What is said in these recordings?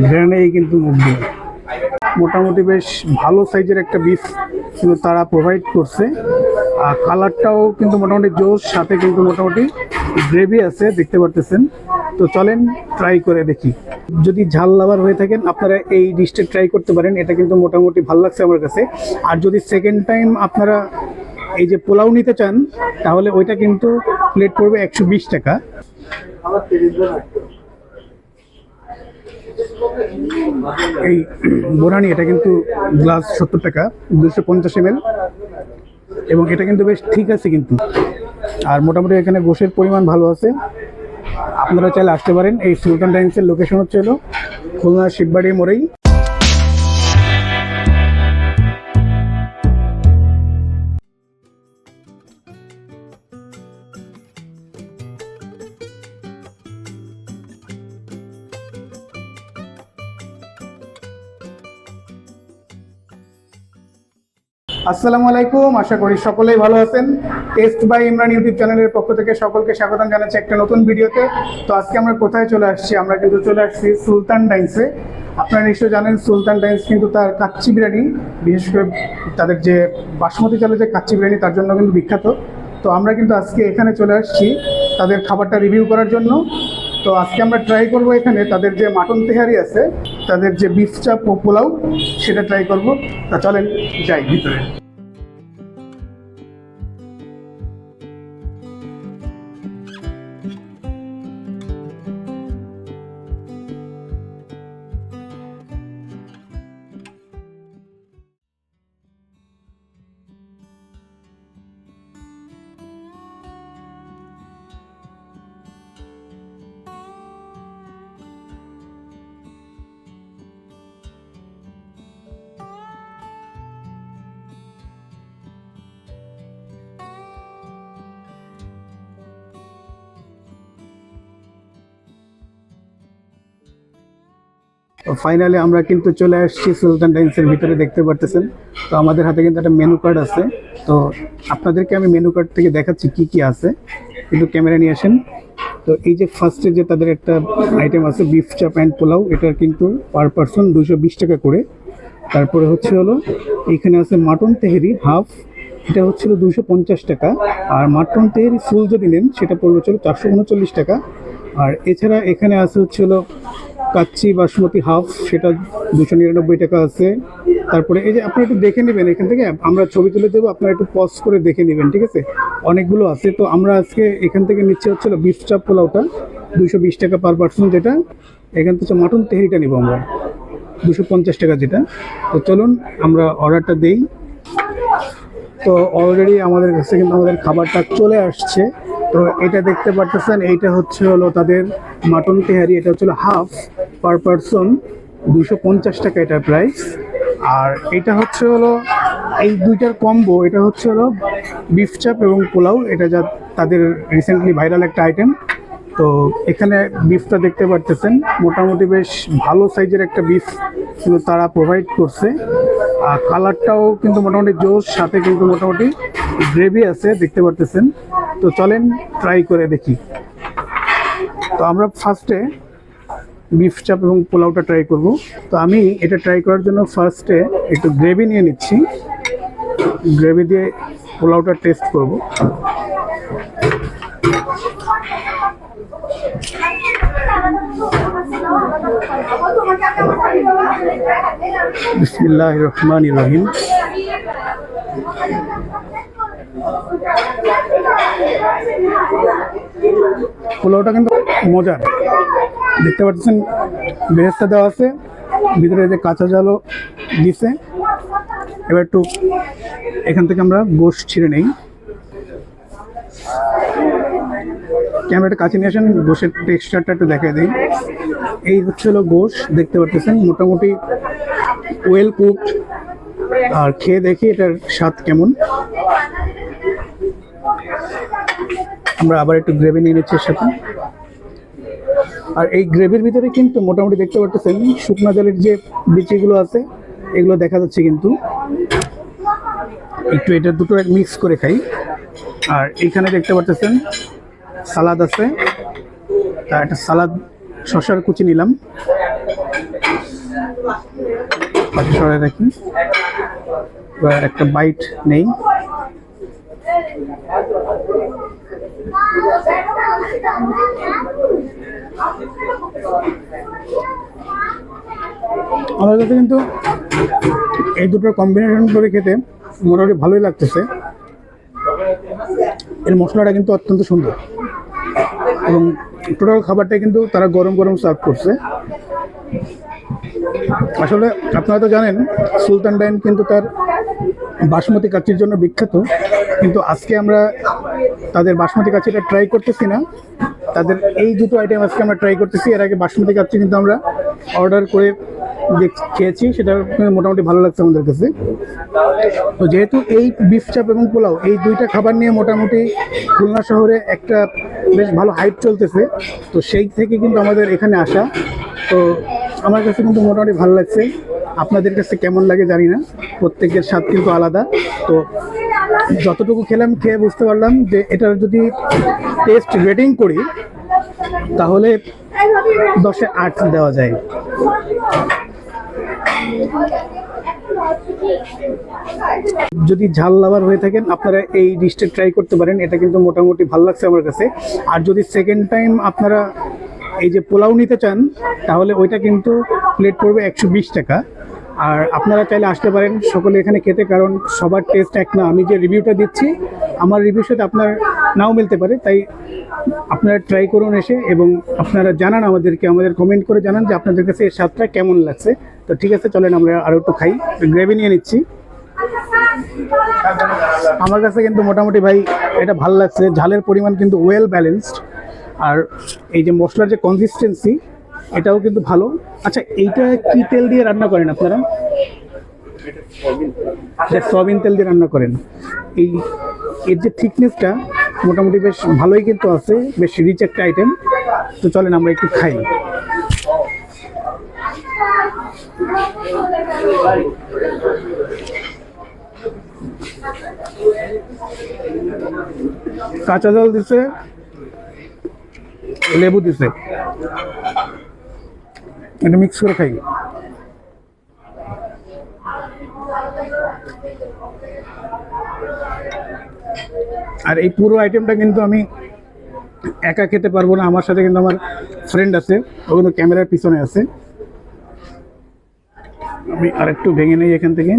ঘ্রাণেই কিন্তু মুগ্ধ। মোটামুটি বেশ ভালো সাইজের একটা বিফ কিন্তু তারা প্রোভাইড করছে। আর কালারটাও কিন্তু মোটামুটি জোস, সাথে কিন্তু মোটামুটি গ্রেভি আছে দেখতে পারতেছেন। তো চলেন ট্রাই করে দেখি। যদি ঝাল লাভার হয়ে থাকেন আপনারা এই ডিশটা ট্রাই করতে পারেন, এটা কিন্তু মোটামুটি ভালো লাগছে আমার কাছে। আর যদি সেকেন্ড টাইম আপনারা এই যে পোলাও নিতে চান তাহলে ওইটা কিন্তু প্লেট পড়বে 120 টাকা। এই বোরানি এটা কিন্তু গ্লাস 70 টাকা, 250 ml, এবং এটা কিন্তু বেশ ঠিক আছে কিন্তু। আর মোটামুটি এখানে গোশের পরিমাণ ভালো আছে। আপনারা চাইলে আসতে পারেন। এই সুলতান ডাইন্সের লোকেশন হচ্ছে হলো খুলনা শিববাড়ি মোড়েই। আসসালামু আলাইকুম, আশা করি সকলেই ভালো আছেন। টেস্ট বাই ইমরান ইউটিউব চ্যানেলের পক্ষ থেকে সকলকে স্বাগতম জানাচ্ছি একটা নতুন ভিডিওতে। তো আজকে আমরা কোথায় চলে আসছি? আমরা কিন্তু চলে আসছি সুলতান ডাইন্সে। আপনারা নিশ্চয়ই জানেন সুলতান ডাইন্স কিন্তু তার কাচ্চি বিরিয়ানি, বিশেষ করে তাদের যে বাসমতি চালের যে কাচ্চি বিরিয়ানি তার জন্য কিন্তু বিখ্যাত। তো আমরা কিন্তু আজকে এখানে চলে আসছি তাদের খাবারটা রিভিউ করার জন্য। তো আজকে আমরা ট্রাই করব এখানে তাদের যে মাটন তেহারি আছে, তাদের যে বিফ চাপ ও পোলাও, সেটা ট্রাই করব। তা চলেন যাই ভিতরে। ফাইনালি আমরা কিন্তু চলে আসছি সুলতান ডাইন্সের ভিতরে, দেখতে পারতেছেন। তো আমাদের হাতে কিন্তু একটা মেনু কার্ড আছে। তো আপনাদেরকে আমি মেনু কার্ড থেকে দেখাচ্ছি কি কি আছে, একটু ক্যামেরা নিয়ে আসেন। তো এই যে ফার্স্টে যে তাদের একটা আইটেম আছে বিফ চাপ অ্যান্ড পোলাও, এটার কিন্তু পার পারসন 220 টাকা করে। তারপরে হচ্ছে হলো এইখানে আছে মাটন তেহেরি হাফ, এটা হচ্ছিল 250 টাকা। আর মাটন তেহেরি ফুল যদি নেন সেটা পড়বে হচ্ছিল 439 টাকা। আর এছাড়া এখানে আছে হচ্ছে হলো কাচ্চি বাসমতি হাফ, সেটা 299 টাকা আছে। তারপরে এই যে আপনারা একটু দেখে নেবেন, এখান থেকে আমরা ছবি তুলে দেবো, আপনারা একটু পজ করে দেখে নেবেন, ঠিক আছে? অনেকগুলো আছে। তো আমরা আজকে এখান থেকে নিচ্ছে হচ্ছিল বিফ চাপ পোলাওটা 220 টাকা পার পার্সন, যেটা এখান থেকে মাটন তেহারিটা নেবো আমরা 250 টাকা যেটা। তো চলুন আমরা অর্ডারটা দেই। তো অলরেডি আমাদের কাছে কিন্তু আমাদের খাবারটা চলে আসছে। তো এটা দেখতে পারতেছেন, এইটা হচ্ছে হলো তাদের মাটন তেহারি, এটা হচ্ছে হাফ পার পারসন 250 টাকা এটার প্রাইস। আর এটা হচ্ছে হলো এই দুইটার কম্বো, এটা হচ্ছে হলো বিফ চাপ এবং পোলাও, এটা যা তাদের রিসেন্টলি ভাইরাল একটা আইটেম। তো এখানে বিফটা দেখতে পারতেছেন, মোটামুটি বেশ ভালো সাইজের একটা বিফ কিন্তু তারা প্রোভাইড করছে। আর কালারটাও কিন্তু মোটামুটি জোস, সাথে কিন্তু মোটামুটি গ্রেভি আছে দেখতে পারতেছেন। তো চলেন ট্রাই করে দেখি। তো আমরা ফার্স্টে বিফ চাপ এবং পোলাওটা ট্রাই করব। তো আমি এটা ট্রাই করার জন্য ফার্স্টে একটু গ্রেভি নিয়ে নিচ্ছি, গ্রেভি দিয়ে পোলাওটা টেস্ট করব। বিসমিল্লাহির রহমানির রহিম। পোলাওটা কিন্তু মজার, দেখতে পাচ্ছেন বেরেস্তা দেওয়া আছে, ভিতরে যে কাঁচা জালও দিছে। এবার একটু এখান থেকে আমরা গোশ ছিঁড়ে নেই। ক্যামেরাটা কাছে নিয়ে আসেন, গোশের টেক্সচারটা একটু দেখাই দিই। এই হচ্ছে হলো গোশ, দেখতে পাচ্ছেন মোটামুটি ওয়েল কুকড। আর খেয়ে দেখি এটার স্বাদ কেমন। আমরা আবার একটু গ্রেভি নিয়ে নিচ্ছি এর সাথে। আর এই গ্রেভির ভিতরে কিন্তু মোটামুটি দেখতে পাচ্ছেন শুকনো জালের যে বিচিগুলো আছে এগুলো দেখা যাচ্ছে, কিন্তু একটু এটা দুটো মিক্স করে খাই। আর এইখানে দেখতে পাচ্ছেন সালাদ আছে, তা একটা সালাদ শসার কুচি নিলাম, পাশে সরাই রাখি। এবার একটা বাইট নেই। আমার কাছে কিন্তু এই দুটোর কম্বিনেশন করে খেতে মোটামুটি ভালোই লাগতেছে। এর মশলাটা কিন্তু অত্যন্ত সুন্দর এবং টোটাল খাবারটা কিন্তু তারা গরম গরম সার্ভ করছে। আসলে আপনারা তো জানেন সুলতান ডাইন কিন্তু তার বাসমতি কাচ্চির জন্য বিখ্যাত, কিন্তু আজকে আমরা তাদের বাসমতি কাচ্চিটা ট্রাই করতেছি না, তাদের এই দুটো আইটেম আজকে আমরা ট্রাই করতেছি। এর আগে বাসমতি কাচ্চি কিন্তু আমরা অর্ডার করে খেয়েছি, সেটা মোটামুটি ভালো লাগছে আমাদের কাছে। তো যেহেতু এই বিফ চাপ এবং পোলাও এই দুইটা খাবার নিয়ে মোটামুটি খুলনা শহরে একটা বেশ ভালো হাইপ চলতেছে, তো সেই থেকে কিন্তু আমাদের এখানে আসা। তো আমার কাছে কিন্তু মোটামুটি ভালো লাগছে। আপনাদের কাছে কেমন লাগে জানি না, প্রত্যেকের স্বাদ কিন্তু আলাদা। তো যতটুকু খেলাম খেয়ে বুঝতে পারলাম যে এটার যদি টেস্ট রেটিং করি তাহলে 10-এ 8 দেওয়া যায়। যদি ঝাল লাভার হয়ে থাকেন আপনারা এই ডিশটা ট্রাই করতে পারেন, এটা কিন্তু মোটামুটি ভালো লাগছে আমার কাছে। আর যদি সেকেন্ড টাইম আপনারা এই যে পোলাও নিতে চান তাহলে ওইটা কিন্তু প্লেট পড়বে 120 টাকা। আর আপনারা চাইলে আসতে পারেন সকলে এখানে খেতে, কারণ সবার টেস্ট এক না। আমি যে রিভিউটা দিচ্ছি আমার রিভিউর সাথে আপনার নাও মিলতে পারে, তাই আপনারা ট্রাই করুন এসে, এবং আপনারা জানান আমাদেরকে, আমাদের কমেন্ট করে জানান যে আপনাদের কাছে এর স্বাদটা কেমন লাগছে। তো ঠিক আছে, চলেন আমরা আরও একটু খাই। গ্রেভি নিয়ে নিচ্ছি। আমার কাছে কিন্তু মোটামুটি ভাই এটা ভালো লাগছে, ঝালের পরিমাণ কিন্তু ওয়েল ব্যালেন্সড, আর এই যে মশলার যে কনসিস্টেন্সি এটাও কিন্তু ভালো। আচ্ছা, এইটা কি তেল দিয়ে রান্না করেন আপনারা? সয়াবিন তেল দিয়ে রান্না করেন। এই এর যে থিকনেসটা মোটামুটি বেশ ভালোই কিন্তু আছে, বেশ রিচ একটা আইটেম। তো চলেন আমরা একটু খাই। কাঁচা জল দিছে, লেবু দিছে, এটা মিক্স করে খাই। আর এই পুরো আইটেমটা কিন্তু আমি একা খেতে পারবো না, আমার সাথে কিন্তু আমার ফ্রেন্ড আছে, ও কিন্তু ক্যামেরার পিছনে আছে। আমি আরেকটু ভেঙে নেই এখান থেকে।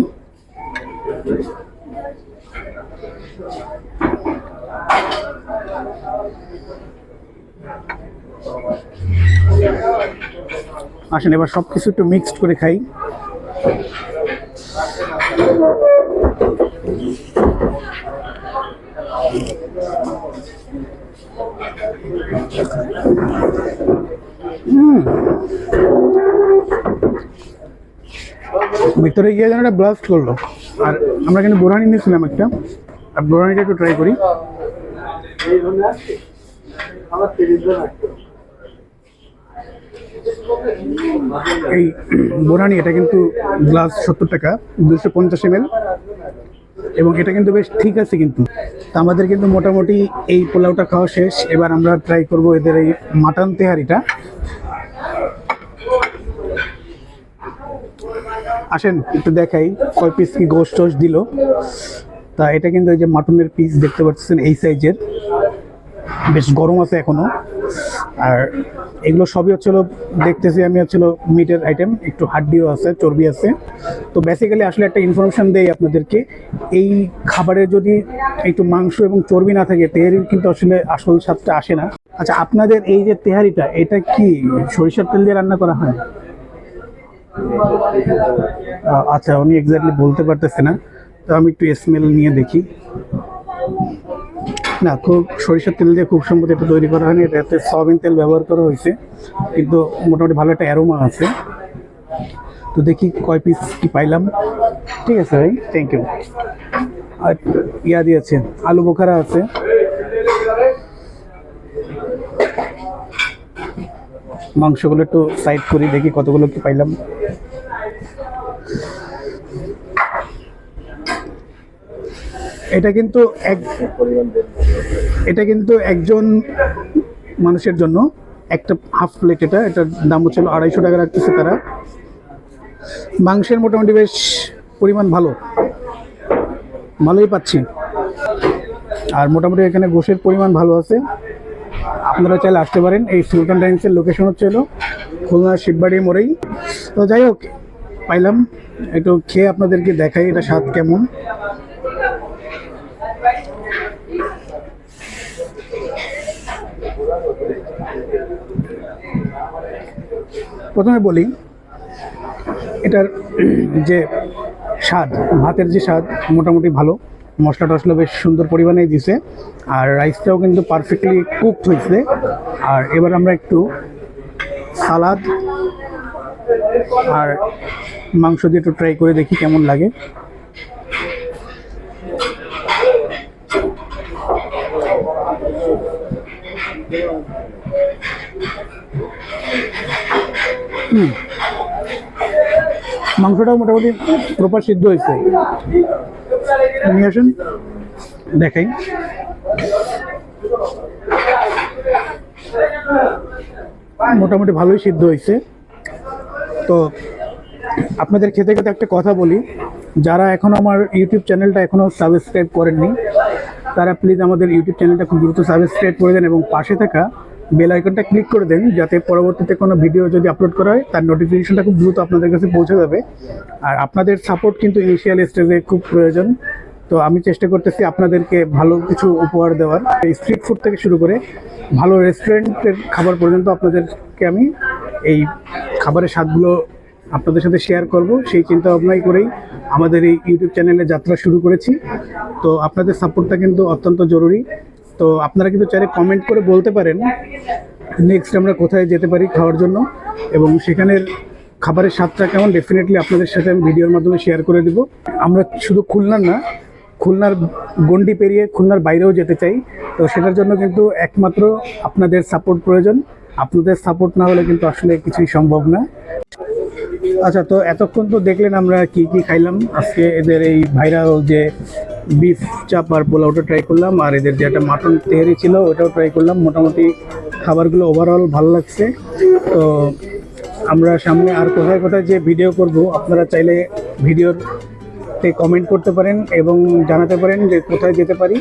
আসেন এবার সব কিছু একটু মিক্সড করে খাই। ভিতরে গিয়ে যেন একটা ব্লাস্ট করলো। আর আমরা কিন্তু বোরহানি নিয়েছিলাম একটা, আর বোরহানিটা একটু ট্রাই করি। এই বোরহানি এটা কিন্তু গ্লাস 70 টাকা, 250 ml, এবং এটা কিন্তু বেশ ঠিক আছে। কিন্তু তা আমাদের কিন্তু মোটামুটি এই পোলাওটা খাওয়া শেষ। এবার আমরা ট্রাই করব এদের এই মাটন তেহারিটা। আসেন একটু দেখাই কয় পিস কি গোশ টোশ দিল। তা এটা কিন্তু এই যে মাটনের পিস দেখতে পাচ্ছেন এই সাইজের, বেশ গরম আছে এখনো। আর এগুলো সবই হচ্ছিল, দেখতেছি আমি হচ্ছিল মিটের আইটেম, একটু হাড্ডিও আছে, চর্বি আছে। তো বেসিক্যালি আসলে একটা ইনফরমেশন দেই আপনাদেরকে, এই খাবারে যদি একটু মাংস এবং চর্বি না থাকে তেহারির কিন্তু আসলে আসল স্বাদটা আসে না। আচ্ছা, আপনাদের এই যে তেহারিটা এটা কি সরিষার তেল দিয়ে রান্না করা হয়? আচ্ছা, উনি এক্স্যাক্টলি বলতে পারতেছে না, তো আমি একটু স্মেল নিয়ে দেখি। না, খুব সরিষার তেল দিয়ে খুব সম্ভবত এটা তৈরি করা হয়নি, এটাতে সয়াবিন তেল ব্যবহার করা হয়েছে, কিন্তু মোটামুটি ভালো একটা অ্যারোমা আছে। তো দেখি কয় পিস কি পাইলাম। ঠিক আছে ভাই, থ্যাংক ইউ। আর ইয়া দিয়েছে, আলু বোখারা আছে। মাংসগুলো একটু সাইড করি, দেখি কতগুলো কি পাইলাম। এটা কিন্তু একজন মানুষের জন্য, একটা হাফ প্লেট, এটার দাম হচ্ছে 250 টাকা রাখতেছে তারা। মাংসের মোটামুটি বেশ পরিমাণ ভালোই পাচ্ছি, আর মোটামুটি এখানে গোশের পরিমাণ ভালো আছে। আপনারা চাইলে আসতে পারেন। এই সুলতান ডাইন্সের লোকেশন হচ্ছে খুলনা শিববাড়ি মোড়েই। তো যাই হোক, পাইলাম একটু খেয়ে আপনাদেরকে দেখাই এটা স্বাদ কেমন। প্রথমে বলি এটার যে স্বাদ, ভাতের যে স্বাদ মোটামুটি ভালো, মশলা টশলা বেশ সুন্দর পরিমাণেই দিছে, আর রাইসটাও কিন্তু পারফেক্টলি কুকড হয়েছে। আর এবার আমরা একটু সালাদ আর মাংস দিয়ে একটু ট্রাই করে দেখি কেমন লাগে। মাংসটাও মোটামুটি প্রপার সিদ্ধ হয়েছে। নিয়ে আসুন দেখাই। মোটামুটি ভালোই সিদ্ধ হয়েছে। তো আপনাদের খেতে খেতে একটা কথা বলি, যারা এখনও আমার ইউটিউব চ্যানেলটা এখনও সাবস্ক্রাইব করেননি তারা প্লিজ আমাদের ইউটিউব চ্যানেলটা খুব দ্রুত সাবস্ক্রাইব করে দেন এবং পাশে থাকা বেল আইকনটা ক্লিক করে দেন, যাতে পরবর্তীতে কোনো ভিডিও যদি আপলোড করা হয় তার নোটিফিকেশনটা খুব দ্রুত আপনাদের কাছে পৌঁছে যাবে। আর আপনাদের সাপোর্ট কিন্তু ইনিশিয়াল স্টেজে খুব প্রয়োজন। তো আমি চেষ্টা করতেছি আপনাদেরকে ভালো কিছু উপহার দেওয়ার, স্ট্রিট ফুড থেকে শুরু করে ভালো রেস্টুরেন্টের খাবার পর্যন্ত আপনাদেরকে আমি এই খাবারের স্বাদগুলো আপনাদের সাথে শেয়ার করব, সেই চিন্তা ভাবনাই করেই আমাদের এই ইউটিউব চ্যানেলে যাত্রা শুরু করেছি। তো আপনাদের সাপোর্টটা কিন্তু অত্যন্ত জরুরি। তো আপনারা কিন্তু চাইলে কমেন্ট করে বলতে পারেন নেক্সট আমরা কোথায় যেতে পারি খাওয়ার জন্য, এবং সেখানের খাবারের স্বাদটা কেমন ডেফিনেটলি আপনাদের সাথে আমি ভিডিওর মাধ্যমে শেয়ার করে দেব। আমরা শুধু খুলনার না, খুলনার গণ্ডি পেরিয়ে খুলনার বাইরেও যেতে চাই। তো সেটার জন্য কিন্তু একমাত্র আপনাদের সাপোর্ট প্রয়োজন। আপনাদের সাপোর্ট না হলে কিন্তু আসলে কিছুই সম্ভব না। আচ্ছা, তো এতক্ষণ তো দেখলেন আমরা কি কি খাইলাম আজকে। এদের এই ভাইরাল যে বিফ চাপ আর পোলাওটা ট্রাই করলাম, আর এদের যে একটা মাটন তেহারি ছিল ওটাও ট্রাই করলাম। মোটামুটি খাবারগুলো ওভারঅল ভালো লাগছে। তো আমরা সামনে আর কোথায় কোথায় যে ভিডিও করব আপনারা চাইলে ভিডিওতে কমেন্ট করতে পারেন এবং জানাতে পারেন যে কোথায় যেতে পারি।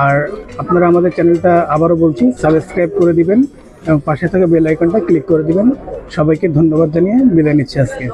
আর আপনারা আমাদের চ্যানেলটা আবারও বলছি সাবস্ক্রাইব করে দিবেন এবং পাশে থাকা বেল আইকনটা ক্লিক করে দিবেন। সবাইকে ধন্যবাদ জানিয়ে বিদায় নিচ্ছি আজকে।